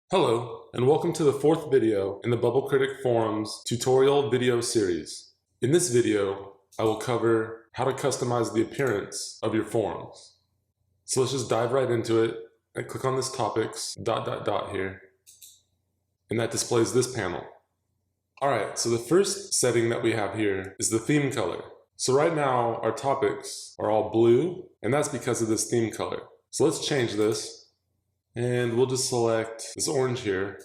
Hello, and welcome to the fourth video in the Bubble Critic Forums tutorial video series. In this video, I will cover how to customize the appearance of your forums. So let's just dive right into it and click on this topics ... here, and that displays this panel. Alright, so the first setting that we have here is the theme color. So right now, our topics are all blue, and that's because of this theme color. So let's change this. And we'll just select this orange here.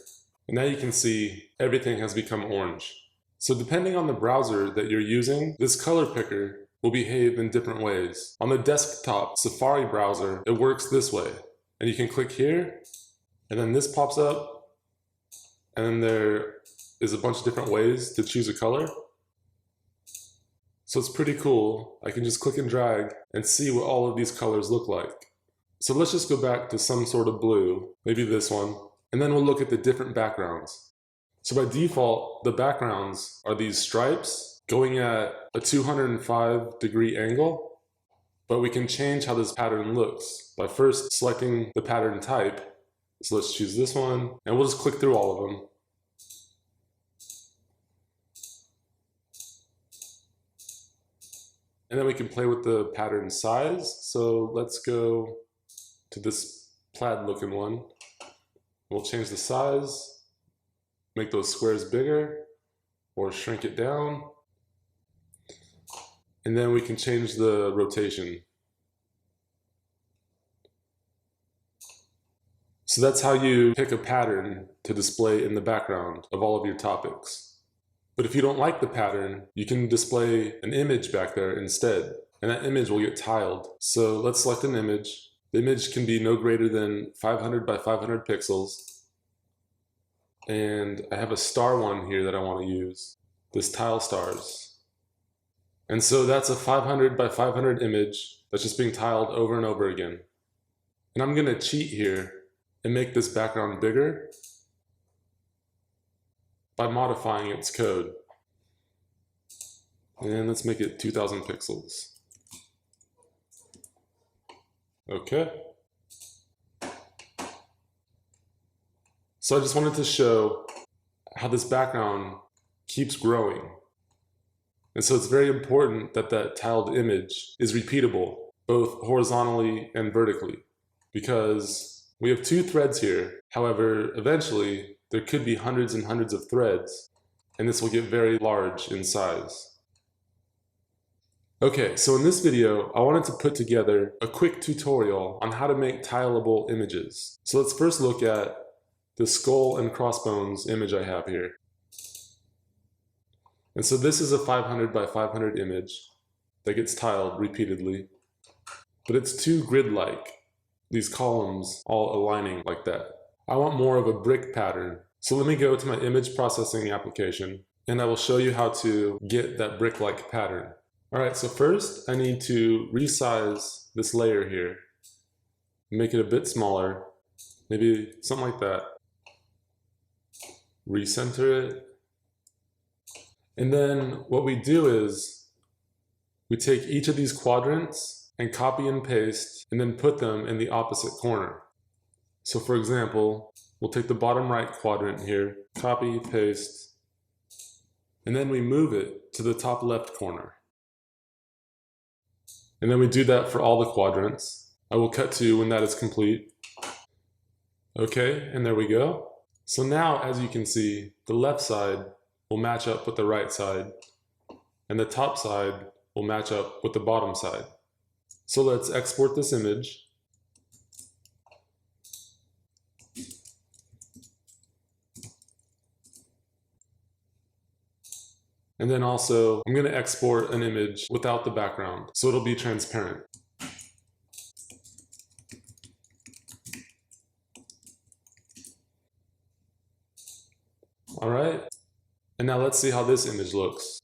And now you can see everything has become orange. So depending on the browser that you're using, this color picker will behave in different ways. On the desktop Safari browser, it works this way. And you can click here, and then this pops up, and then there is a bunch of different ways to choose a color. So it's pretty cool. I can just click and drag and see what all of these colors look like. So let's just go back to some sort of blue, maybe this one, and then we'll look at the different backgrounds. So by default, the backgrounds are these stripes going at a 205-degree angle, but we can change how this pattern looks by first selecting the pattern type. So let's choose this one, and we'll just click through all of them. And then we can play with the pattern size. So let's go to this plaid looking one. We'll change the size, make those squares bigger, or shrink it down. And then we can change the rotation. So that's how you pick a pattern to display in the background of all of your topics. But if you don't like the pattern, you can display an image back there instead, and that image will get tiled. So let's select an image. The image can be no greater than 500 by 500 pixels. And I have a star one here that I want to use, this tile stars. And so that's a 500 by 500 image that's just being tiled over and over again. And I'm going to cheat here and make this background bigger by modifying its code. And let's make it 2000 pixels. Okay. So I just wanted to show how this background keeps growing. And so it's very important that that tiled image is repeatable, both horizontally and vertically, because we have two threads here. However, eventually there could be hundreds and hundreds of threads, and this will get very large in size. Okay, so in this video, I wanted to put together a quick tutorial on how to make tileable images. So let's first look at the skull and crossbones image I have here. And so this is a 500 by 500 image that gets tiled repeatedly, but it's too grid-like, these columns all aligning like that. I want more of a brick pattern. So let me go to my image processing application, and I will show you how to get that brick-like pattern. Alright, so first I need to resize this layer here, make it a bit smaller, maybe something like that. Recenter it. And then what we do is we take each of these quadrants and copy and paste and then put them in the opposite corner. So for example, we'll take the bottom right quadrant here, copy, paste, and then we move it to the top left corner. And then we do that for all the quadrants. I will cut to when that is complete. Okay, and there we go. So now, as you can see, the left side will match up with the right side, and the top side will match up with the bottom side. So let's export this image. And then also, I'm going to export an image without the background, so it'll be transparent. All right, and now let's see how this image looks.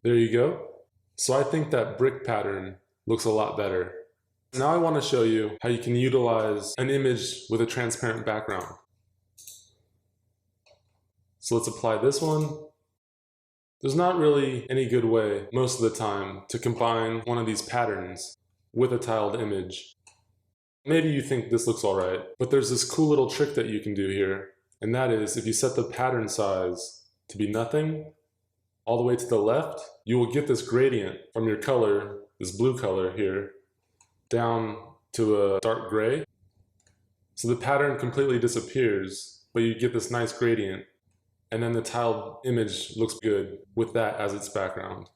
There you go. So I think that brick pattern looks a lot better. Now I want to show you how you can utilize an image with a transparent background. So let's apply this one. There's not really any good way, most of the time, to combine one of these patterns with a tiled image. maybe you think this looks alright, but there's this cool little trick that you can do here, and that is if you set the pattern size to be nothing, all the way to the left, you will get this gradient from your color, this blue color here, down to a dark gray. So the pattern completely disappears, but you get this nice gradient, and then the tiled image looks good with that as its background.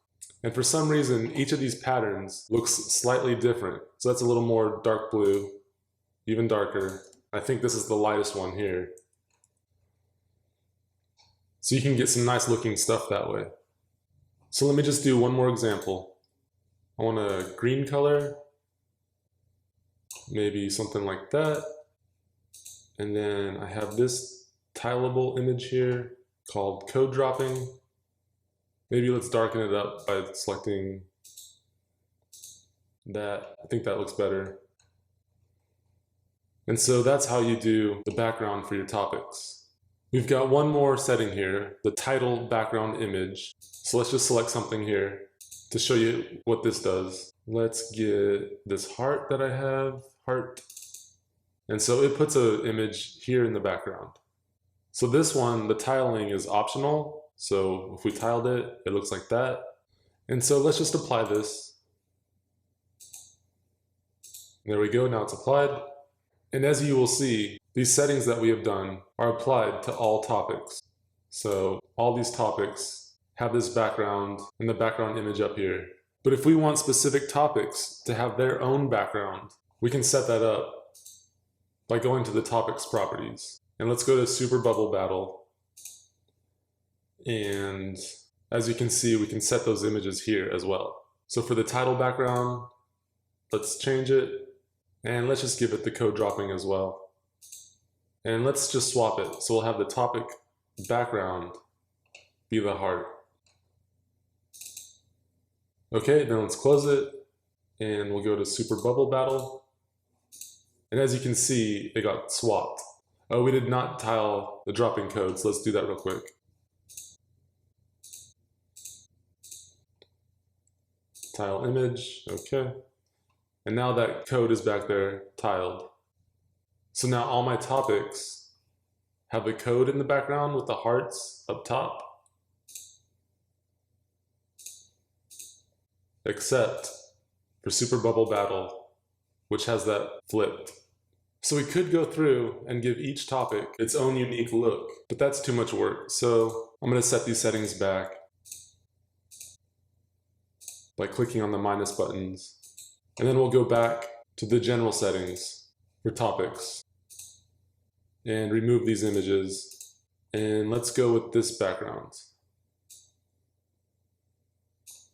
And for some reason, each of these patterns looks slightly different. So that's a little more dark blue, even darker. I think this is the lightest one here. So you can get some nice looking stuff that way. So let me just do one more example. I want a green color, maybe something like that. And then I have this tileable image here called code dropping. Maybe let's darken it up by selecting that. I think that looks better. And so that's how you do the background for your topics. We've got one more setting here, the title background image. So let's just select something here to show you what this does. Let's get this heart that I have, heart. And so it puts an image here in the background. So this one, the tiling is optional. So if we tiled it, it looks like that. And so let's just apply this. There we go, now it's applied. And as you will see, these settings that we have done are applied to all topics. So all these topics have this background and the background image up here. But if we want specific topics to have their own background, we can set that up by going to the topics properties. And let's go to Super Bubble Battle. And as you can see, we can set those images here as well. So for the title background, let's change it. And let's just give it the code dropping as well. And let's just swap it. So we'll have the topic background be the heart. Okay, then let's close it. And we'll go to Super Bubble Battle. And as you can see, it got swapped. Oh, we did not tile the dropping code, so let's do that real quick. Tile image, okay. And now that code is back there tiled. So now all my topics have the code in the background with the hearts up top, except for Super Bubble Battle, which has that flipped. So we could go through and give each topic its own unique look, but that's too much work. So I'm going to set these settings back by clicking on the minus buttons. And then we'll go back to the general settings for topics and remove these images. And let's go with this background.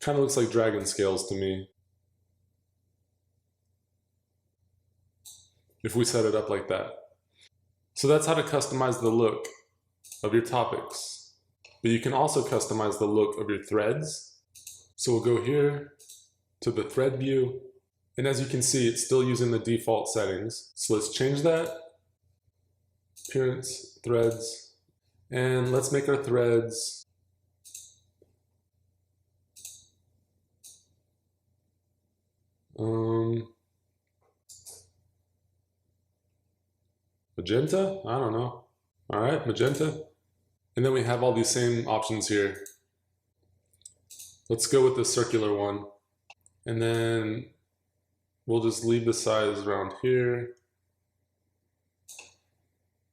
Kind of looks like dragon scales to me. If we set it up like that. So that's how to customize the look of your topics. But you can also customize the look of your threads. So we'll go here to the thread view. And as you can see, it's still using the default settings. So let's change that. Appearance, threads. And let's make our threads magenta? I don't know. All right, magenta. And then we have all these same options here. Let's go with the circular one. And then we'll just leave the size around here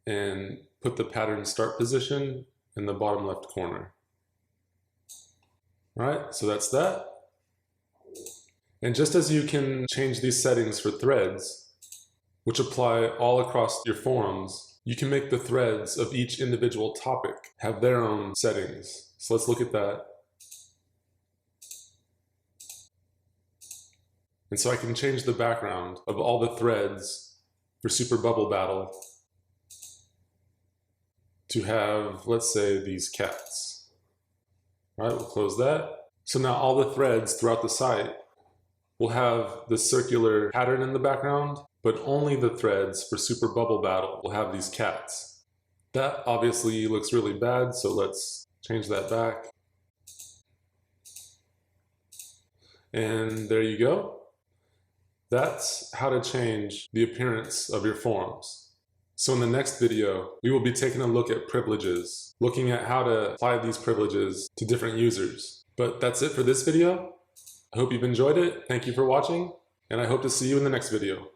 and put the pattern start position in the bottom left corner. All right, so that's that. And just as you can change these settings for threads, which apply all across your forums, you can make the threads of each individual topic have their own settings. So let's look at that. And so I can change the background of all the threads for Super Bubble Battle to have, let's say, these cats. All right, we'll close that. So now all the threads throughout the site will have the circular pattern in the background, but only the threads for Super Bubble Battle will have these cats. That obviously looks really bad, so let's change that back. And there you go. That's how to change the appearance of your forms. So in the next video, we will be taking a look at privileges, looking at how to apply these privileges to different users. But that's it for this video. I hope you've enjoyed it. Thank you for watching, and I hope to see you in the next video.